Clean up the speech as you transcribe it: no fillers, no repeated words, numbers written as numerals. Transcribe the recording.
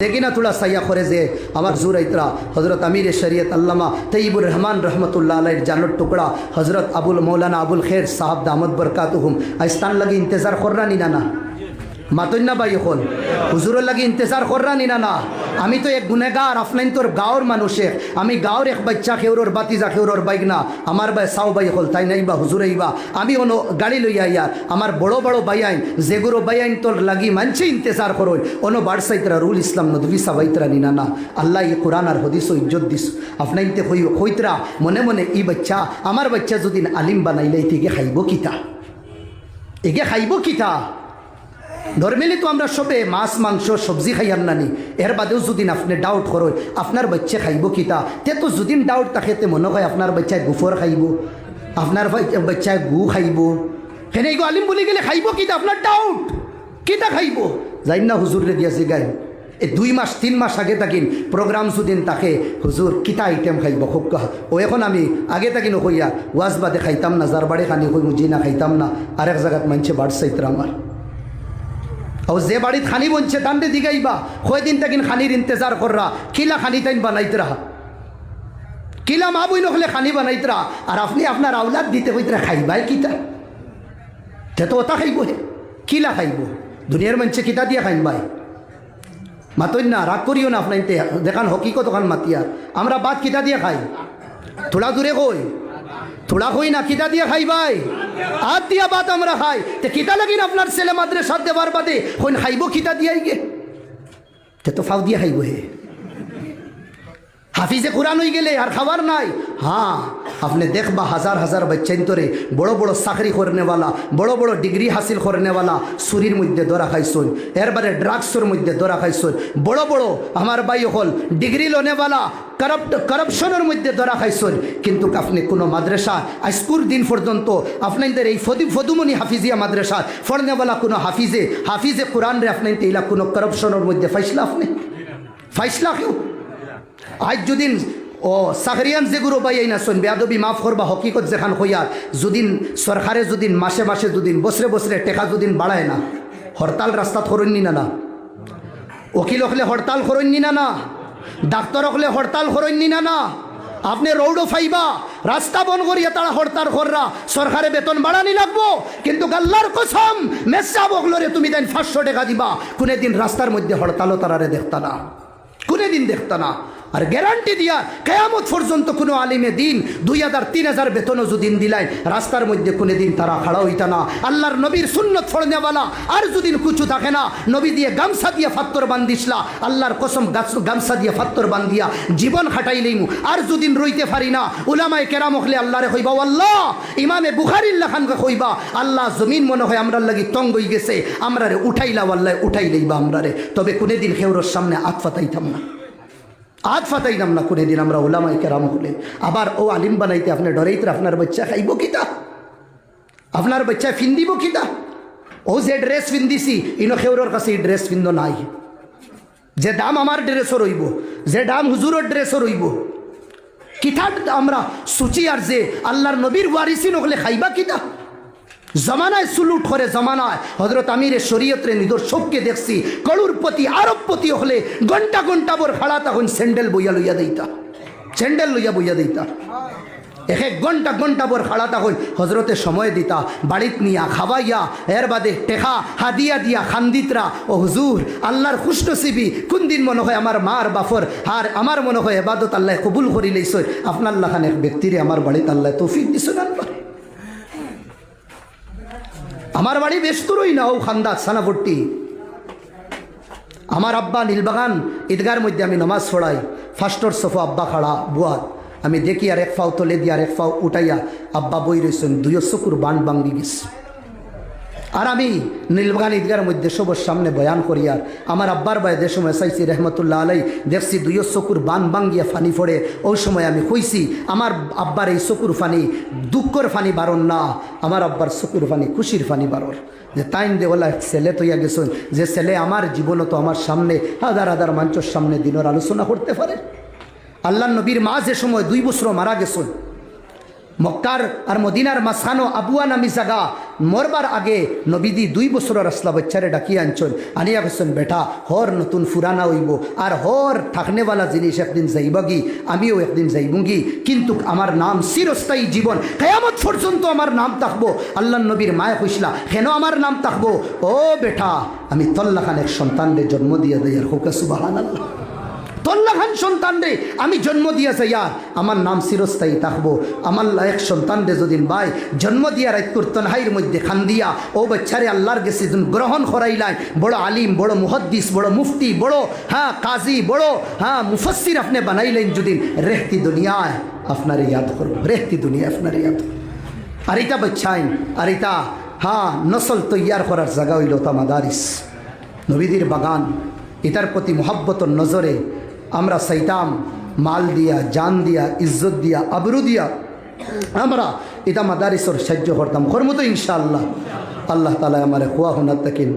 देखी ना थोड़ा सैया खोरे जे हमार जुर इतरा हज़रत अमीर शरीयत अल्लामा तय्यबुर रहमान रहमतुल्लाह अलैह जानत टुकड़ा हज़रत अबुल मौलाना अबुल खैर साहब दामद बरकातुहुम आइस्तान लगी इंतज़ार करना नी ना मातुन्ना भाई हल हुजूर लगी इंतज़ार करना नी ना आमी तो एक गुनेगार आपने तोर गाँवर मानुषे आमी गाँवर एक बच्चा खेवर और बातिजा खेवर और बैगना हमार भाई साव भाई हल ताई नहीं बा हुजूर बा आमी ओनो गाड़ी लइया यार हमार बड़ो बड़ो भाई आईन जेगुरो भाई आईन तोर लगी मानछे इंतज़ार करो ओनो बाड़साइतरा रूल इस्लाम नदवी सवाइतरा नी ना अल्लाह ये कुरान और हदीसो इज्जत दिस आपने इंते होइतरा मने मने ई बच्चा हमार बच्चा जो दिन आलिम बनाइले थी खाइबो किता एगे खाइबो किता नर्मेली तो আমরা সবে মাছ মাংস সবজি খাই আন্নানি এর বাদেও যদি আপনি ডাউট করো আপনার বাচ্চা খাইব কিতা তে তো যদি ডাউট থাকেতে মনে হয় আপনার বাচ্চায় গুফর খাইব আপনার বাচ্চায় গু খাইব কেন এই আলিম বলে গেলে খাইব কিতা আপনার ডাউট কিতা খাইব যাই না হুজুরে দিয়েছি গাই এই 2 মাস 3 মাস আগে তাকিন প্রোগ্রাম সুদিন তাকে হুজুর কিতা আইটেম খাইব খুব কহ ও এখন আমি আগে তাকিন কইয়া ওয়াজ বাদে খাইতাম না জারবাড়ি খানি কই মুজি না খাইতাম না আরেক জায়গাত মানছে বাড়সাইতরা আমার और जे बाड़ी खानी बनছে तांडे दिगाइबा कोई दिन तक खानिर इंतजार कर रहा किला खानी ताइन बनाइत रहा किला मा बई नखले खानी बनाइत रहा और अपनी अपना औलाद दीते होइत रहा खाइबाई किता ते तो ओता खाइबो किला खाइबो दुनियार मनছে किता दिया खाइन भाई मातोइन ना राग करियो ना अपना इनते देखान हकीकत ओखान मातिया আমরা बात किता दिया खाई थोड़ा दूरे कोई थोड़ा कोई ना किता दिया खाई भाई आज दिया बात हमरा खाई ते किता लगी ना अपना सेले माद्रासा देवार बादे कोई खाइबो किता दिया गे ते तो फाव दिया खाइबो है हाफिजे कुरान हो गए और खबर नाई हाँ आपने देखबा हजार हजार बच्चे तोरे बड़ो बड़ो चाकरी करने वाला बड़ो बड़ो डिग्री हासिल करने वाला सुरीर मध्य दौरा खाइसन एर बारे ड्राग्सर मध्य दौरा खाइसन बड़ो बड़ो हमार भाई हल डिग्री लोने वाला करप्शनर मध्य दौरा खाइसन किन्तु आपने कोनो माद्रासा आजकुर दिन पर्यंत আপনাদের এই ফদুমনি হাফিজিয়া মাদ্রাসা পড়নে वाला কোনো হাফিজে কুরআন রে আপনাদের ইলা কোনো করপশনের মধ্যে ফাইসলা আপনি ফাইসলা কেউ आज যদিন ও সাগরিয়ান যেগুলো বাই না শুন বেয়াদবি মাফ করবা হকিকত যেখান হইয়ার যদিন সরকারে যদিন মাসে মাসে যদিন বছরে বছরে টাকা যদিন বাড়ায় না হরতাল রাস্তা করুননি না উকিল হলে হরতাল করুননি না ডাক্তার হলে হরতাল করুননি না আপনি রৌডো ফাইবা রাস্তা বন করিয়া তারা হরতাল কররা সরকারে বেতন বাড়ানি লাগবো কিন্তু আল্লাহর কসম মেসা বগলরে তুমি দেন 500 টাকা দিবা কোনে দিন রাস্তার মধ্যে হরতালও তারারে দেখতা না কোনে দিন দেখতা না और ग्यारंटी दिया कयामत पर्यंत कोनो आलिमे दिन 2000-3000 बेतनों जो दिन दिलाई रास्तार मध्य कोने दिन तारा खड़ा होता ना अल्लाहर नबीर सुन्नत पढ़ने वाला और जो दिन कुछ थाके ना नबी दिए गामसा दिए फात्तर बांधिसला अल्लाहर कसम गामसा दिए फात्तर बांधिया जीवन खाटाई लईमु और जो दिन रईते पारी ना उलामाए केराम हले अल्लाहरे कइबा अल्लाह इमामे बुखारी खानके कइबा अल्लाह जमीन मने হয় আমরার লাগি তঙ্গ হই গেছে আমরারে উঠাইলা আল্লাহ উঠাই লইবা আমরারে তবে কোনে দিন খেউরর সামনে আত ফাতাইতাম না आज फाताइलाम ना कोने दिन আমরা উলামায়ে কেরাম হলে আবার ও আলিম বানাইতে আপনি ডরাইতে আপনার বাচ্চা খাইবো কিতা আপনার বাচ্চা ফিন্দিবো কিতা ও যে ড্রেস ফিন্দিছি ইনো খেউরর কাছে ড্রেস ফিন্দো নাই যে দাম আমার ড্রেসও রইব যে দাম হুজুরের ড্রেসও রইব কিতা আমরা সুচি আর যে আল্লাহর নবীর ওয়ারিসিন হলে খাইবা কিতা जमानाय सुलूट करे जमानाय हजरत आमीर शरीयत रे निदर सबके देखसी करोड़पति आरबपति हले घंटा घंटा भर खड़ा तक सैंडल बइया लइया देता सैंडल लइया बइया देता एक एक घंटा घंटा भर खड़ा तक हजरते समय दिता बाड़ीत निया खावाइया एर बादे टेका हादिया दिया खान्दितरा ओ हुजूर अल्लाहर खुशनसीबी कोन दिन मन হয় আমার মার বাফর আর আমার মনে হয় ইবাদত আল্লাহ কবুল করি লইছে আপনার লাখান এক ব্যক্তিরে আমার বাড়িতে আল্লাহ তৌফিক দিছেন আল্লাহ আমার বাড়ি বেশতুরই না ও খান্দাত সানাপট্টি আমার আব্বা নীলবাগান ঈদগার মধ্যে আমি নামাজ পড়াই ফার্স্টর সোফা আব্বা খাড়া বুয়াত আমি দেখি আর এক পাও তলে দিয়ে আর এক পাও উঠাইয়া আব্বা বই রয়েছেন 200 কুরবান বাঙ্গি গেছে আর আমি নীলবাগান ঈদগার মধ্যে সবার সামনে বয়ান করি আর আমার আব্বার ভাই যে সময় চাইছি রহমতুল্লাহ আলাই দেখছি 200 কুরবান বাঙ্গিয়া ফানি পড়ে ওই সময় আমি কইছি আমার আব্বার এই চকুর ফানি দুঃখর ফানি বারণ না আমার আব্বার চকুর ফানি খুশির ফানি বারর যে তাইন দেওয়ালা ছেলে তৈয়া গেছেন যে ছেলে আমার জীবনও তো আমার সামনে হাজার হাজার মানুষের সামনে দিনের আলোচনা করতে পারে আল্লাহ নবীর মা যে সময় 2 বছর মারা গেছেন মক্কার আর মদিনার মাঝখানো আবুয়া নামি জায়গা মরবার আগে নবীদি 2 বছরের আসলা বাচ্চারে ডাকিয়ে আনছন, আনিয়া বলছেন বেটা হর নতুন ফুরানা হইব আর হর থাকনেওয়ালা জিনিস একদিন যাইবাগি, আমিও একদিন যাইবুঙ্গি, কিন্তু আমার নাম চিরস্থায়ী জীবন, কিয়ামত পর্যন্ত আমার নাম থাকবো। আল্লাহ নবীর মায়ে কইসলা কেন আমার নাম থাকবো? ও বেটা আমি তল্লা খানের সন্তানরে জন্ম দিয়ে দেয়, আর হোক সুবহানাল্লাহ, তল্লা খান সন্তানরে আমি জন্ম দিয়েছে ইয়ার, আমার নাম চিরস্থায়ী থাকবো। আমার এক সন্তানরে যদি ভাই জন্ম দিয়া রাইতুর তনহাইয়ের মধ্যে খান দিয়া ও বাচ্চারে আল্লাহর গেছে গ্রহণ করাইলাই, বড় আলিম, বড় মুহাদ্দিস, বড় মুফতি, বড় কাজী, বড় মুফাসসির আপনি বানাইলেন, যদি রেহতি দুনিয়ায় আপনারে ইয়াদ করবো, রেহতি দুনিয়া আপনারে ইয়াদ করবো। আর এটা বাচ্চাইন, আর এটা নসল তৈয়ার করার জায়গা হইল তা মাদারিস, নবীদের বাগান। এটার প্রতি মোহাব্বতর নজরে আমরা চাইতাম মাল দিয়া, জান দিয়া, ইজ্জত দিয়া, আবরু দিয়া আমরা এটা মাদারিসর সাহায্য করতাম, করবো তো ইনশাআল্লাহ। আল্লাহ তাআলা আমার খুয়া হুনার তাকিন